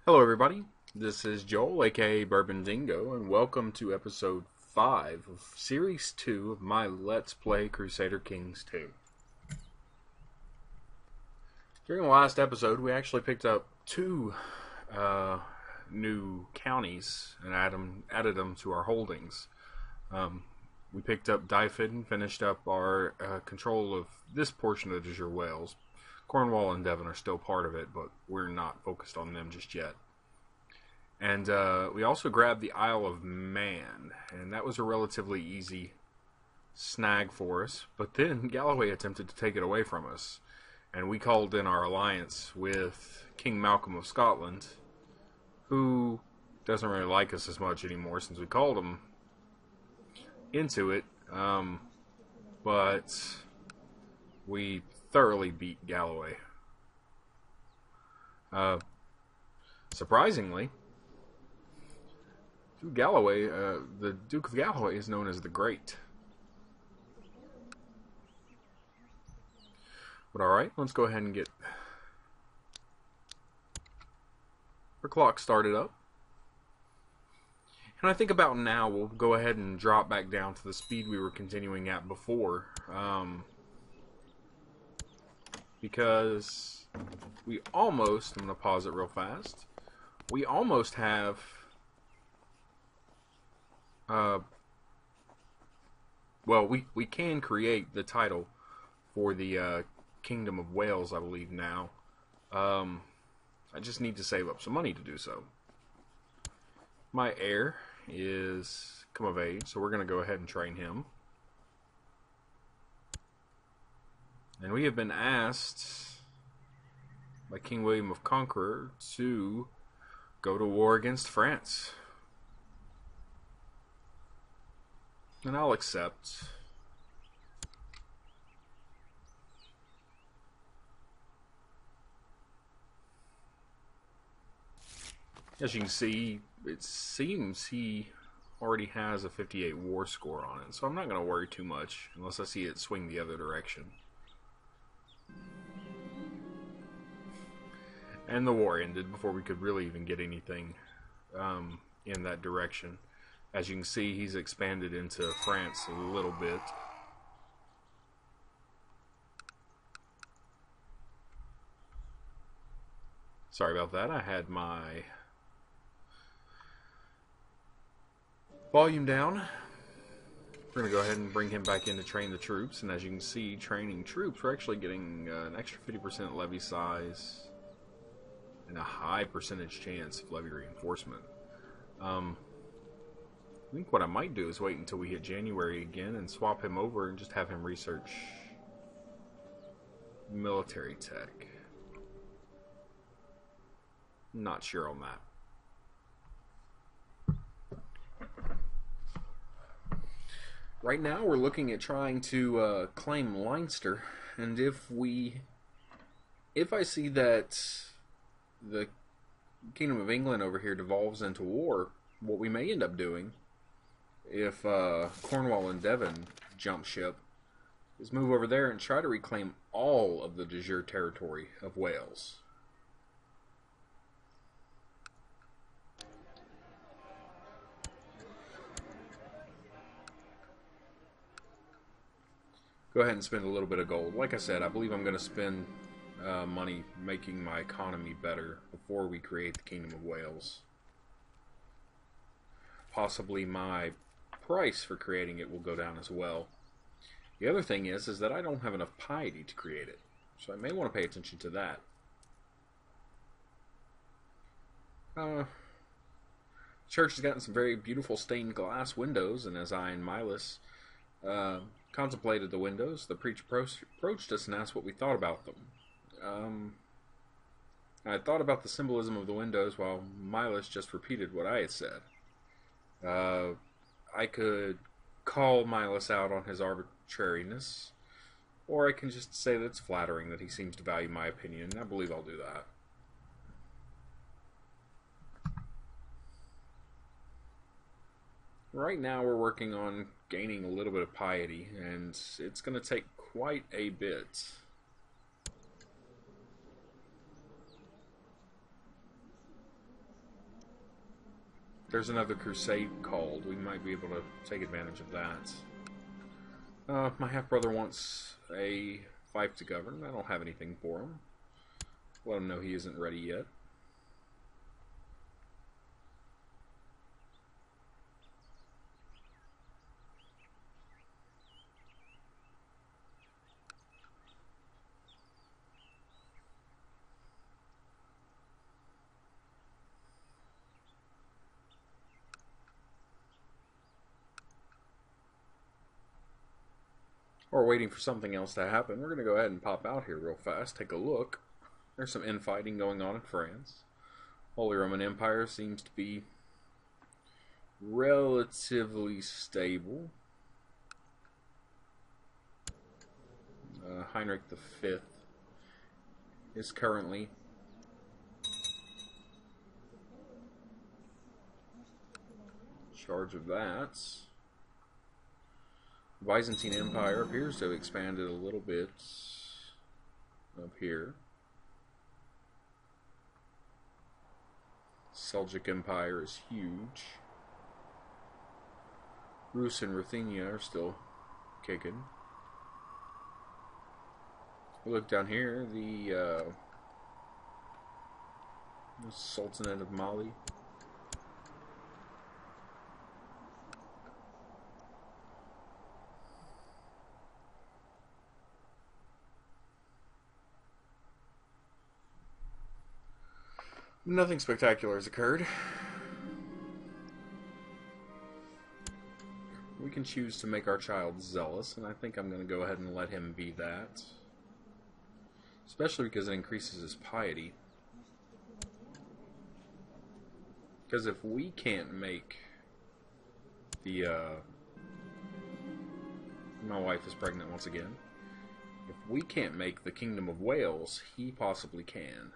Hello everybody, this is Joel, aka Bourbon Dingo, and welcome to episode 5 of Series 2 of my Let's Play Crusader Kings 2. During the last episode, we actually picked up two new counties and added them to our holdings. We picked up Dyfed and finished up our control of this portion of the Jure Wales. Cornwall and Devon are still part of it, but we're not focused on them just yet. And we also grabbed the Isle of Man, and that was a relatively easy snag for us. But then Galloway attempted to take it away from us, and we called in our alliance with King Malcolm of Scotland, who doesn't really like us as much anymore since we called him into it. But we thoroughly beat Galloway. Surprisingly, the Duke of Galloway is known as the Great. But alright, let's go ahead and get our clock started up. And I think about now we'll go ahead and drop back down to the speed we were continuing at before. Because we almost, I'm going to pause it real fast, we almost have well, we can create the title for the Kingdom of Wales, I believe now. I just need to save up some money to do so. My heir is come of age, so we're going to go ahead and train him. And we have been asked by King William of Conqueror to go to war against France. And I'll accept. As you can see, it seems he already has a 58 war score on it, so I'm not going to worry too much unless I see it swing the other direction. And the war ended before we could really even get anything in that direction. As you can see, he's expanded into France a little bit. Sorry about that. I had my volume down. We're going to go ahead and bring him back in to train the troops. And as you can see, training troops, we're actually getting an extra 50% levy size and a high percentage chance of levy reinforcement. I think what I might do is wait until we hit January again and swap him over and just have him research military tech. Not sure on that. Right now we're looking at trying to claim Leinster, and if I see that the Kingdom of England over here devolves into war, what we may end up doing, if Cornwall and Devon jump ship, is move over there and try to reclaim all of the de jure territory of Wales. Go ahead and spend a little bit of gold. Like I said, I believe I'm going to spend money making my economy better before we create the Kingdom of Wales. Possibly my price for creating it will go down as well. The other thing is that I don't have enough piety to create it, so I may want to pay attention to that. Church has gotten some very beautiful stained glass windows, and as I and Milas contemplated the windows, the preacher approached us and asked what we thought about them. I thought about the symbolism of the windows while Milas just repeated what I had said. I could call Milas out on his arbitrariness, or I can just say that it's flattering that he seems to value my opinion, and I believe I'll do that. Right now we're working on gaining a little bit of piety, and it's going to take quite a bit. There's another crusade called. We might be able to take advantage of that. My half-brother wants a fief to govern. I don't have anything for him. Let him know he isn't ready yet. Or waiting for something else to happen, we're going to go ahead and pop out here real fast, take a look. There's some infighting going on in France. Holy Roman Empire seems to be relatively stable. Heinrich V is currently in charge of that. The Byzantine Empire appears to have expanded a little bit up here. Seljuk Empire is huge. Rus and Ruthenia are still kicking. We look down here, the Sultanate of Mali. Nothing spectacular has occurred. We can choose to make our child zealous, and I think I'm going to go ahead and let him be that. Especially because it increases his piety. Because if we can't make the, my wife is pregnant once again. If we can't make the Kingdom of Wales, he possibly can.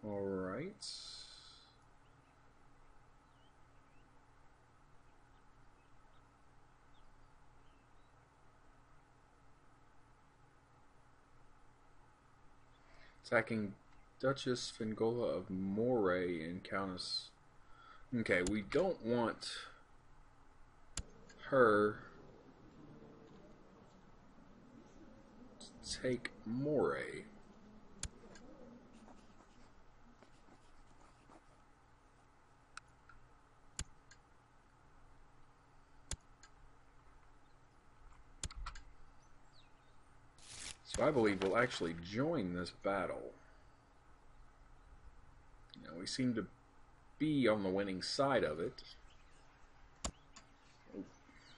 Alright. Attacking Duchess Fingola of Moray and Countess. Okay, we don't want her to take Moray. So I believe we'll actually join this battle. You know, we seem to be on the winning side of it. Oh,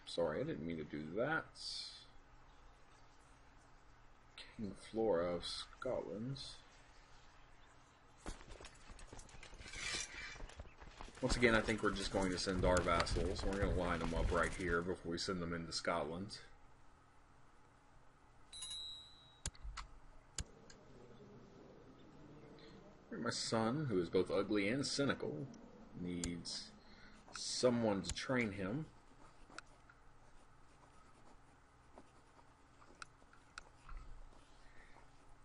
sorry, I didn't mean to do that. King Flora of Scotland. Once again, I think we're just going to send our vassals. We're going to line them up right here before we send them into Scotland. My son, who is both ugly and cynical, needs someone to train him.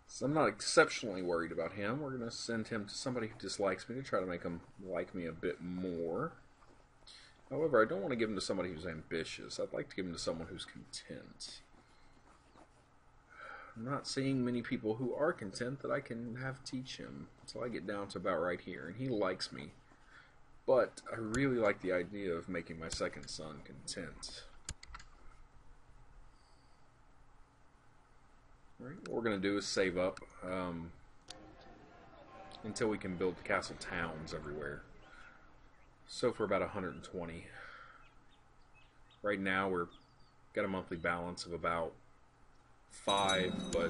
So I'm not exceptionally worried about him. We're going to send him to somebody who dislikes me to try to make him like me a bit more. However, I don't want to give him to somebody who's ambitious. I'd like to give him to someone who's content. I'm not seeing many people who are content that I can have teach him until I get down to about right here, and he likes me. But I really like the idea of making my second son content. Right, what we're going to do is save up until we can build castle towns everywhere. So for about 120. Right now we're got a monthly balance of about 5, but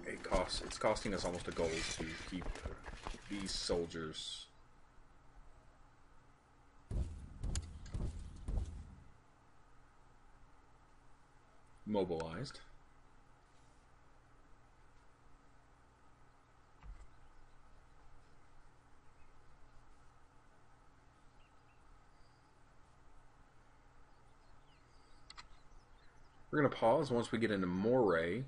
it's costing us almost a gold to keep these soldiers mobilized. We're going to pause once we get into Moray.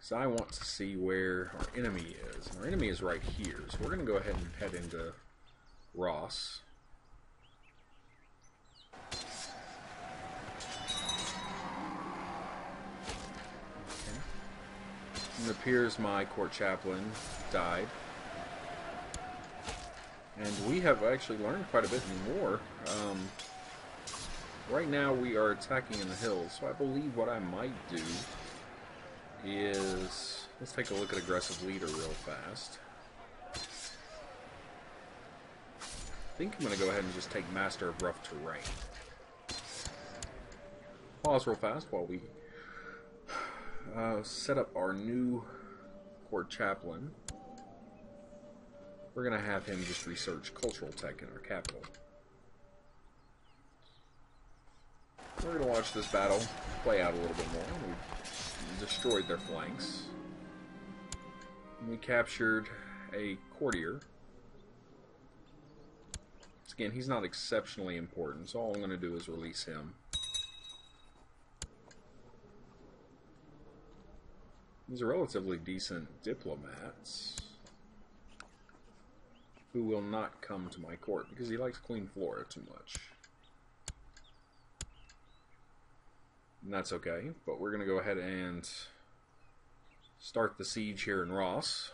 So I want to see where our enemy is. And our enemy is right here. So we're going to go ahead and head into Ross. It appears my court chaplain died. And we have actually learned quite a bit more. Right now we are attacking in the hills, so I believe what I might do is... let's take a look at aggressive leader real fast. I think I'm going to go ahead and just take Master of Rough Terrain. Pause real fast while we set up our new court chaplain. We're going to have him just research cultural tech in our capital. We're going to watch this battle play out a little bit more. We destroyed their flanks. We captured a courtier. Again, he's not exceptionally important, so all I'm going to do is release him. These are relatively decent diplomats who will not come to my court because he likes Queen Flora too much. And that's okay, but we're going to go ahead and start the siege here in Ross.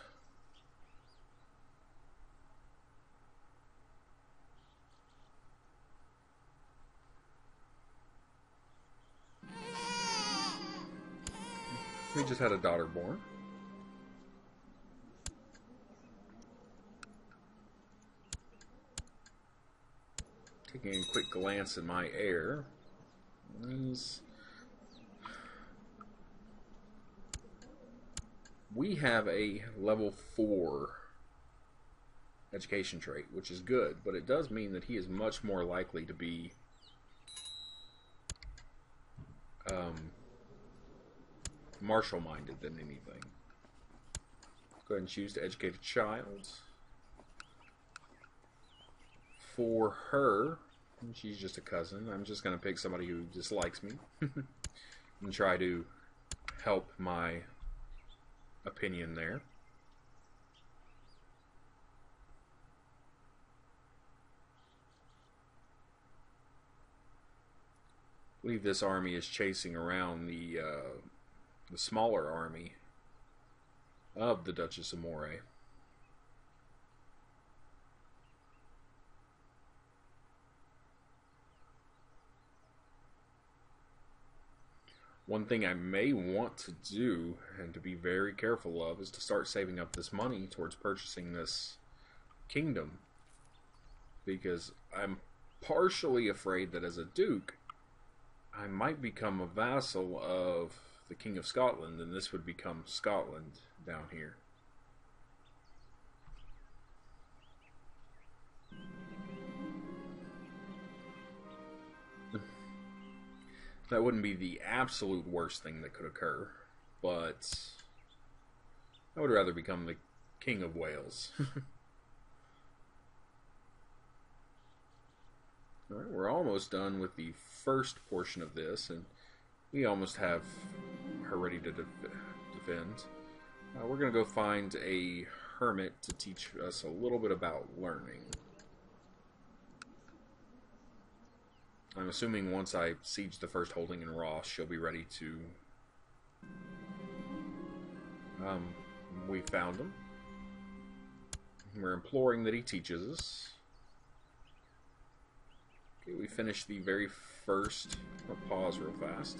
We just had a daughter born. Taking a quick glance at my heir. We have a level 4 education trait, which is good, but it does mean that he is much more likely to be martial-minded than anything. Go ahead and choose to educate a child. For her, she's just a cousin. I'm just going to pick somebody who dislikes me and try to help my opinion there. I believe this army is chasing around the smaller army of the Duchess of Moray. One thing I may want to do, and to be very careful of, is to start saving up this money towards purchasing this kingdom. Because I'm partially afraid that as a duke, I might become a vassal of the King of Scotland, and this would become Scotland down here. That wouldn't be the absolute worst thing that could occur, but I would rather become the King of Wales. Alright, we're almost done with the first portion of this, and we almost have her ready to defend. We're going to go find a hermit to teach us a little bit about learning. I'm assuming once I siege the first holding in Ross, she'll be ready to... we found him. We're imploring that he teaches us. Okay, we finished the very first... I'll pause real fast.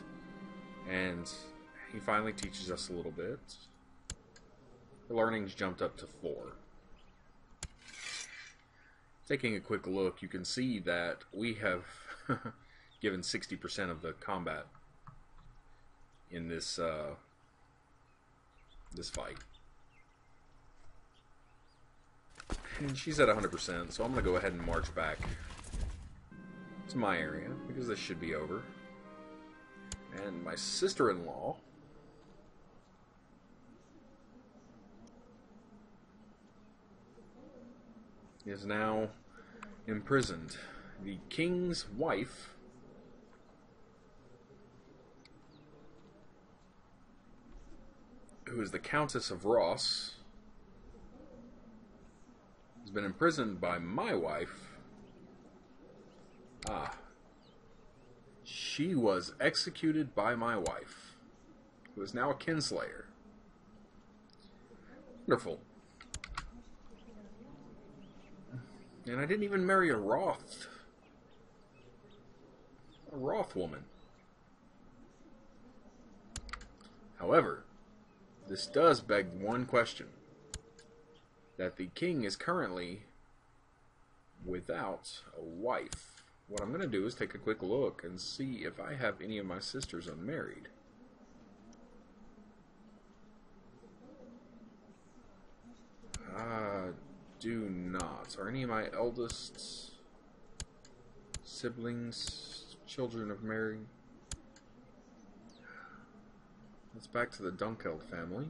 And he finally teaches us a little bit. The learning's jumped up to 4. Taking a quick look, you can see that we have given 60% of the combat in this this fight. And she's at 100%, so I'm going to go ahead and march back to my area, because this should be over. And my sister-in-law is now imprisoned. The king's wife who is the Countess of Ross, has been imprisoned by my wife. Ah. She was executed by my wife, who is now a kinslayer. Wonderful. And I didn't even marry a Roth woman. However, this does beg one question. That the king is currently without a wife. What I'm going to do is take a quick look and see if I have any of my sisters unmarried. I do not. Are any of my eldest siblings children of Mary? Let's back to the Dunkeld family.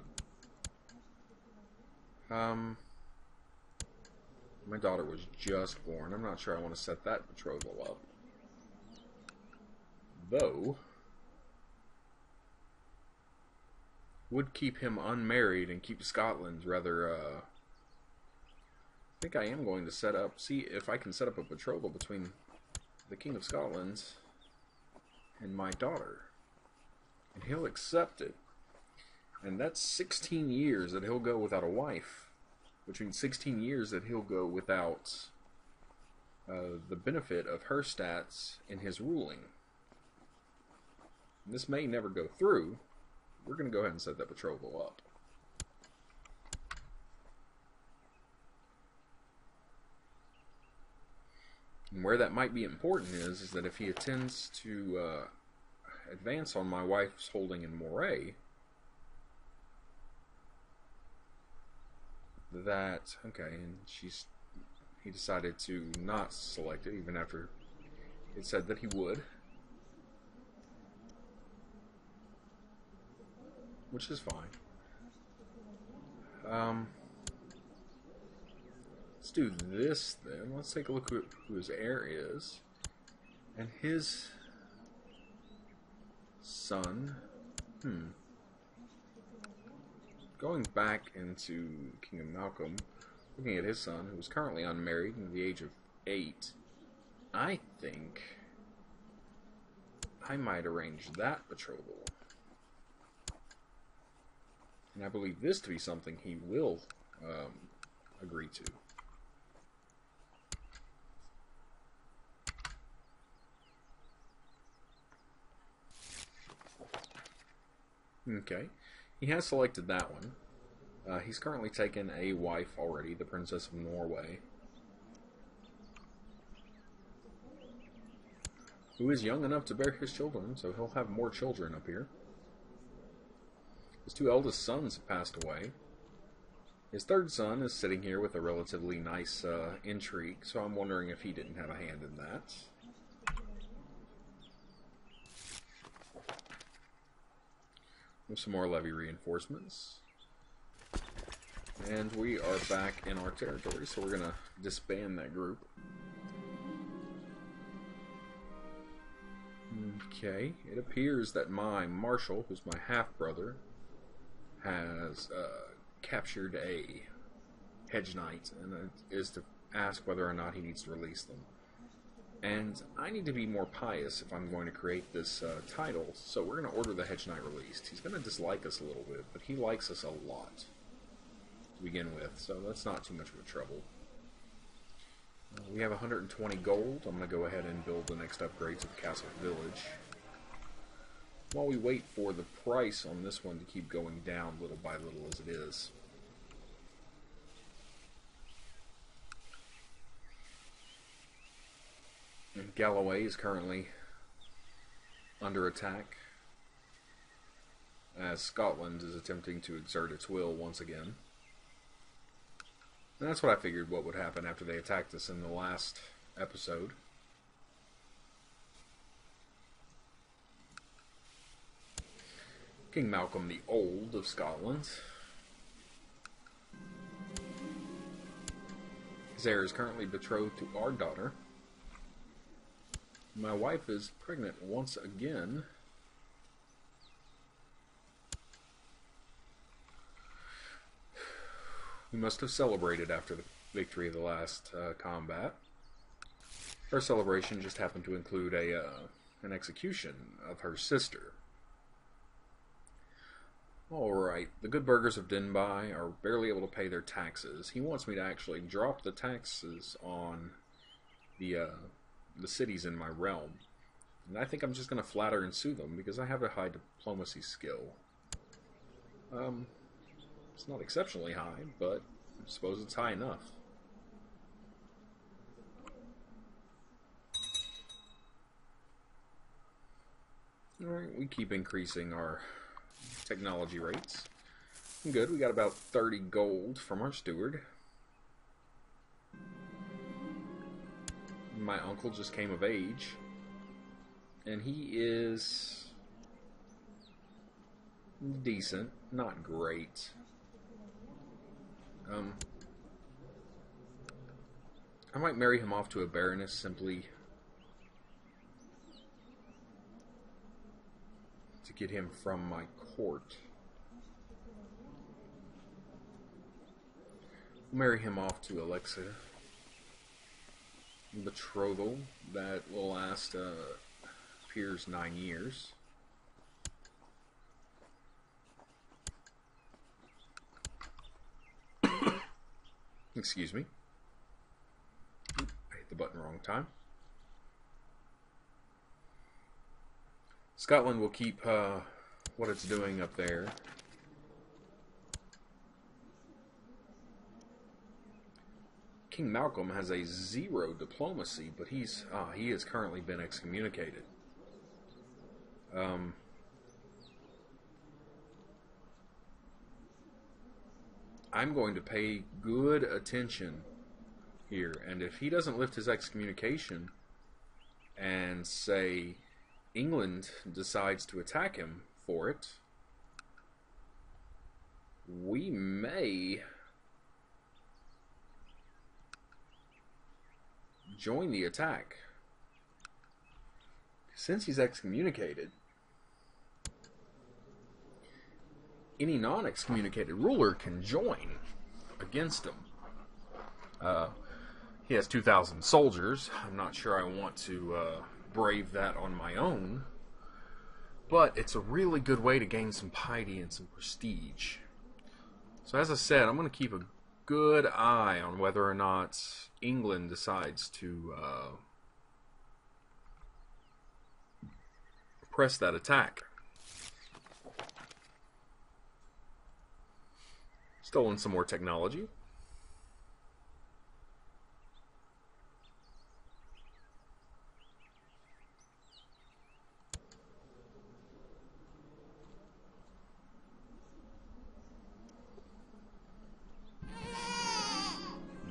My daughter was just born. I'm not sure I want to set that betrothal up. Though, would keep him unmarried and keep Scotland rather, I think I am going to see if I can set up a betrothal between the King of Scotland and my daughter. And he'll accept it. And that's 16 years that he'll go without a wife. Which means 16 years that he'll go without the benefit of her stats in his ruling. And this may never go through. We're going to go ahead and set that betrothal up. And where that might be important is that if he intends to advance on my wife's holding in Moray, that, okay, and he decided to not select it, even after it said that he would. Which is fine. Let's do this then. Let's take a look at who his heir is. And his son, going back into King Malcolm, looking at his son, who is currently unmarried and at the age of 8, I think I might arrange that betrothal. And I believe this to be something he will agree to. Okay. He has selected that one. He's currently taken a wife already, the Princess of Norway, who is young enough to bear his children, so he'll have more children up here. His 2 eldest sons have passed away. His 3rd son is sitting here with a relatively nice intrigue, so I'm wondering if he didn't have a hand in that. Some more levy reinforcements. And we are back in our territory, so we're going to disband that group. Okay, it appears that my marshal, who's my half-brother, has captured a hedge knight, and it is to ask whether or not he needs to release them. And I need to be more pious if I'm going to create this title, so we're going to order the Hedge Knight released. He's going to dislike us a little bit, but he likes us a lot to begin with, so that's not too much of a trouble. We have 120 gold. I'm going to go ahead and build the next upgrade to the Castle Village. While we wait for the price on this one to keep going down little by little as it is. And Galloway is currently under attack as Scotland is attempting to exert its will once again. And that's what I figured what would happen after they attacked us in the last episode. King Malcolm the Old of Scotland. His heir is currently betrothed to our daughter. My wife is pregnant once again. We must have celebrated after the victory of the last combat. Her celebration just happened to include an execution of her sister. Alright, the good burghers of Dinbai are barely able to pay their taxes. He wants me to actually drop the taxes on the cities in my realm. And I think I'm just going to flatter and sue them because I have a high diplomacy skill. It's not exceptionally high, but I suppose it's high enough. Alright, we keep increasing our technology rates. Good, we got about 30 gold from our steward. My uncle just came of age, and he is decent, not great. I might marry him off to a baroness simply to get him from my court. I'll marry him off to Alexa. Betrothal that will last appears 9 years. Excuse me. I hit the button wrong time. Scotland will keep what it's doing up there. King Malcolm has a 0 diplomacy, but he has currently been excommunicated. I'm going to pay good attention here, and if he doesn't lift his excommunication and say England decides to attack him for it, we may join the attack. Since he's excommunicated, any non-excommunicated ruler can join against him. He has 2,000 soldiers. I'm not sure I want to brave that on my own, but it's a really good way to gain some piety and some prestige. So as I said, I'm going to keep a good eye on whether or not England decides to press that attack. Stolen some more technology.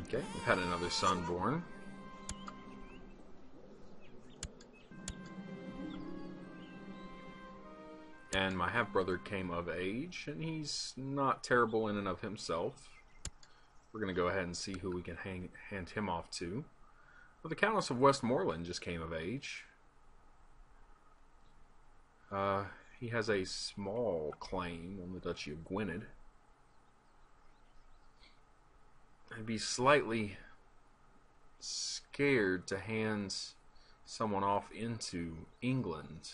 Okay, we've had another son born. And my half-brother came of age, and he's not terrible in and of himself. We're going to go ahead and see who we can hand him off to. Well, the Countess of Westmoreland just came of age. He has a small claim on the Duchy of Gwynedd. I'd be slightly scared to hand someone off into England.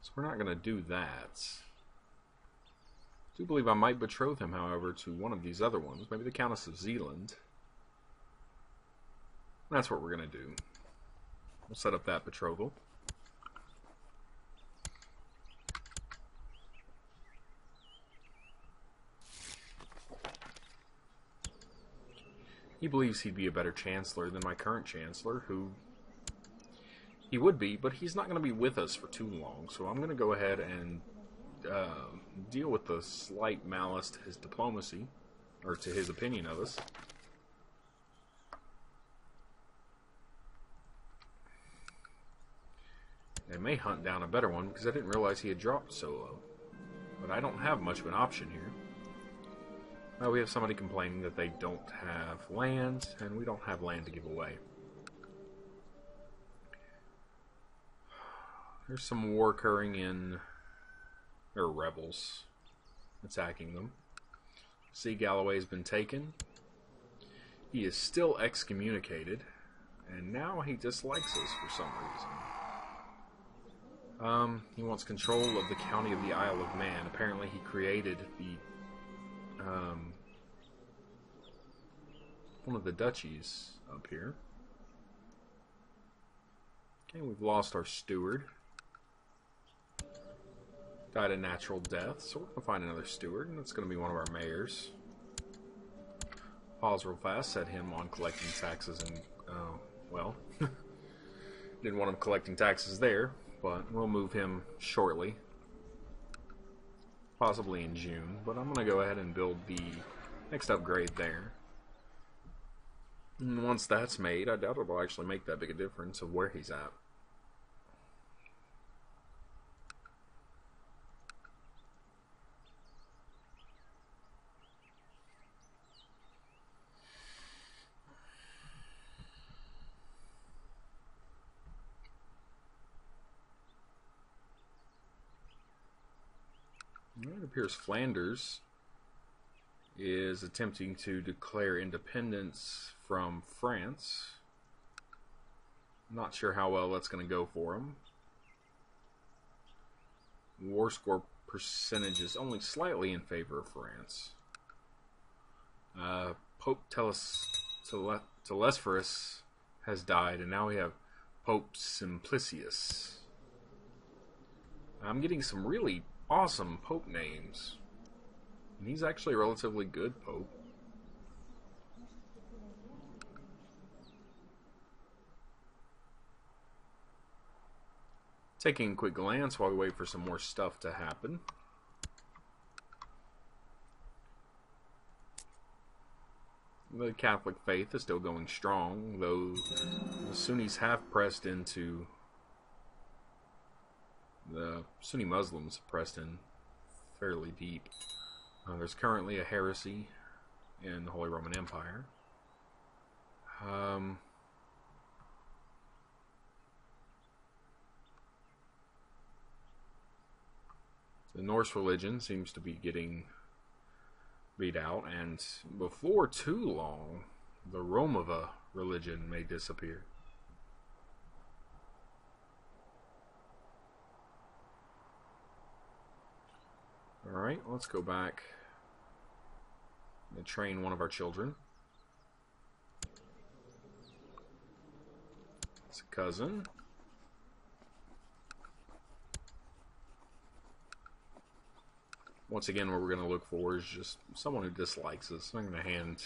So we're not going to do that. I do believe I might betroth him, however, to one of these other ones. Maybe the Countess of Zealand. That's what we're going to do. We'll set up that betrothal. He believes he'd be a better chancellor than my current chancellor, who he would be, but he's not going to be with us for too long. So I'm going to go ahead and deal with the slight malice to his diplomacy, or to his opinion of us. I may hunt down a better one because I didn't realize he had dropped so low. But I don't have much of an option here. We have somebody complaining that they don't have land, and we don't have land to give away. There's some war occurring in... There are rebels attacking them. See, Galloway's been taken. He is still excommunicated. And now he dislikes us for some reason. He wants control of the county of the Isle of Man. Apparently he created the... one of the duchies up here. Okay, we've lost our steward. Died a natural death, so we're going to find another steward, and it's going to be one of our mayors. Pause real fast, set him on collecting taxes and, well, didn't want him collecting taxes there, but we'll move him shortly. Possibly in June, but I'm going to go ahead and build the next upgrade there. And once that's made, I doubt it'll actually make that big a difference of where he's at. It appears Flanders is attempting to declare independence from France. Not sure how well that's going to go for him. War score percentage is only slightly in favor of France. Pope Telesphorus has died, and now we have Pope Simplicius. I'm getting some really awesome Pope names. And he's actually a relatively good Pope. Taking a quick glance while we wait for some more stuff to happen. The Catholic faith is still going strong, though the Sunnis have pressed into... The Sunni Muslims have pressed in fairly deep. There's currently a heresy in the Holy Roman Empire. The Norse religion seems to be getting beat out, and before too long, the Romava religion may disappear. Alright, let's go back and train one of our children. It's a cousin. Once again, what we're going to look for is just someone who dislikes us. I'm going to hand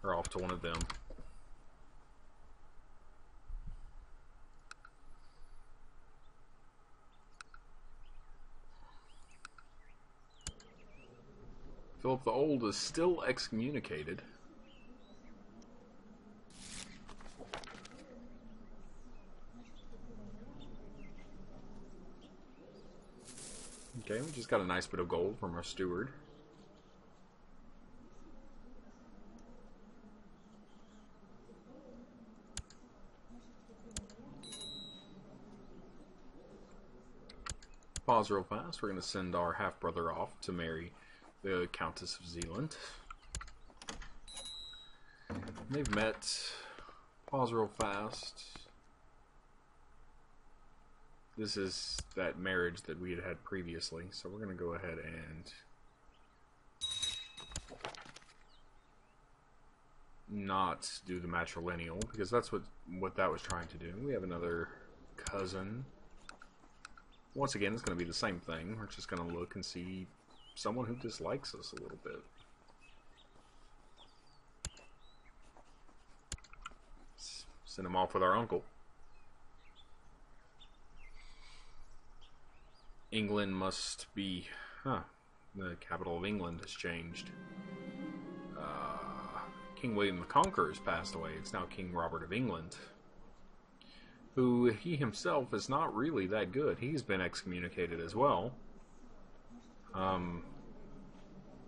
her off to one of them. Philip the Old is still excommunicated. Okay, we just got a nice bit of gold from our steward. Pause real fast. We're going to send our half-brother off to marry the Countess of Zealand. They've met. Pause real fast. This is that marriage that we had had previously, so we're going to go ahead and not do the matrilineal, because that's what that was trying to do. We have another cousin. Once again, it's going to be the same thing. We're just going to look and see someone who dislikes us a little bit. Send him off with our uncle. England must be... the capital of England has changed. King William the Conqueror has passed away. It's now King Robert of England, who he himself is not really that good. He's been excommunicated as well.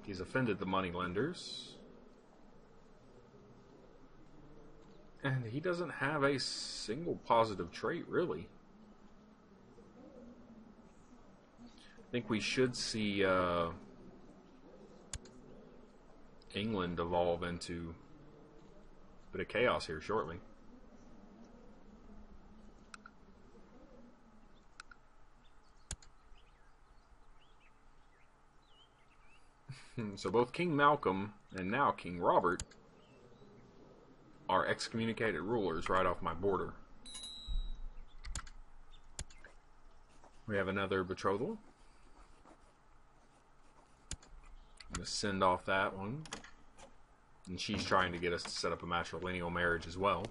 He's offended the moneylenders. And he doesn't have a single positive trait, really. think we should see England evolve into a bit of chaos here shortly. So both King Malcolm and now King Robert are excommunicated rulers right off my border. We have another betrothal. I'm going to send off that one. And she's trying to get us to set up a matrilineal marriage as well.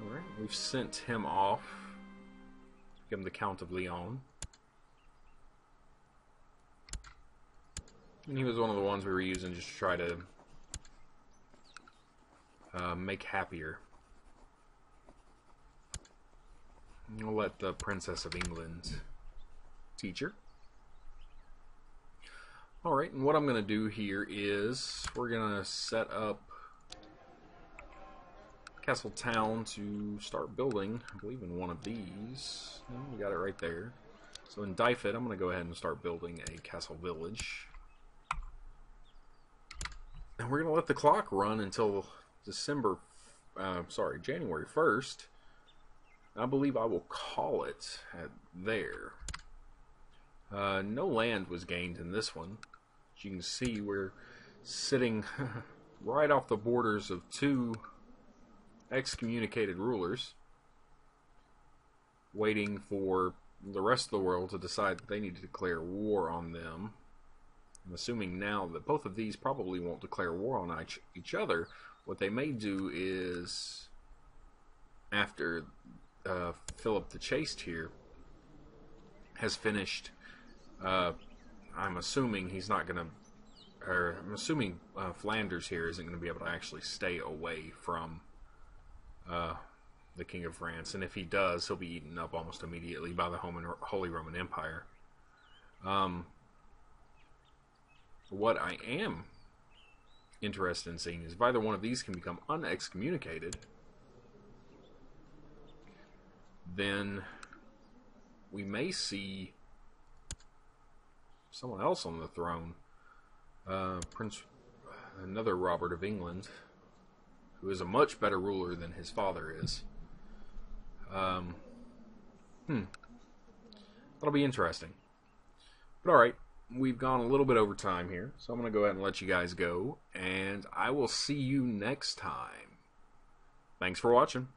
Alright, we've sent him off. Give him the Count of Leon. And he was one of the ones we were using just to try to make happier. We'll let the Princess of England teach her. Alright, and what I'm going to do here is we're going to set up Castle Town to start building, I believe in one of these. We got it right there. So in Dyfed, I'm going to go ahead and start building a castle village. And we're going to let the clock run until January 1st. I believe I will call it at there. No land was gained in this one. As you can see, we're sitting right off the borders of two excommunicated rulers, waiting for the rest of the world to decide that they need to declare war on them. I'm assuming now that both of these probably won't declare war on each other. What they may do is, after Philip the Chaste here has finished, I'm assuming he's not going to, or I'm assuming Flanders here isn't going to be able to actually stay away from the King of France, and if he does, he'll be eaten up almost immediately by the Holy Roman Empire. What I am interested in seeing is if either one of these can become unexcommunicated, then we may see someone else on the throne. Another Robert of England, who is a much better ruler than his father is. That'll be interesting. But alright, we've gone a little bit over time here, so I'm going to go ahead and let you guys go, and I will see you next time. Thanks for watching.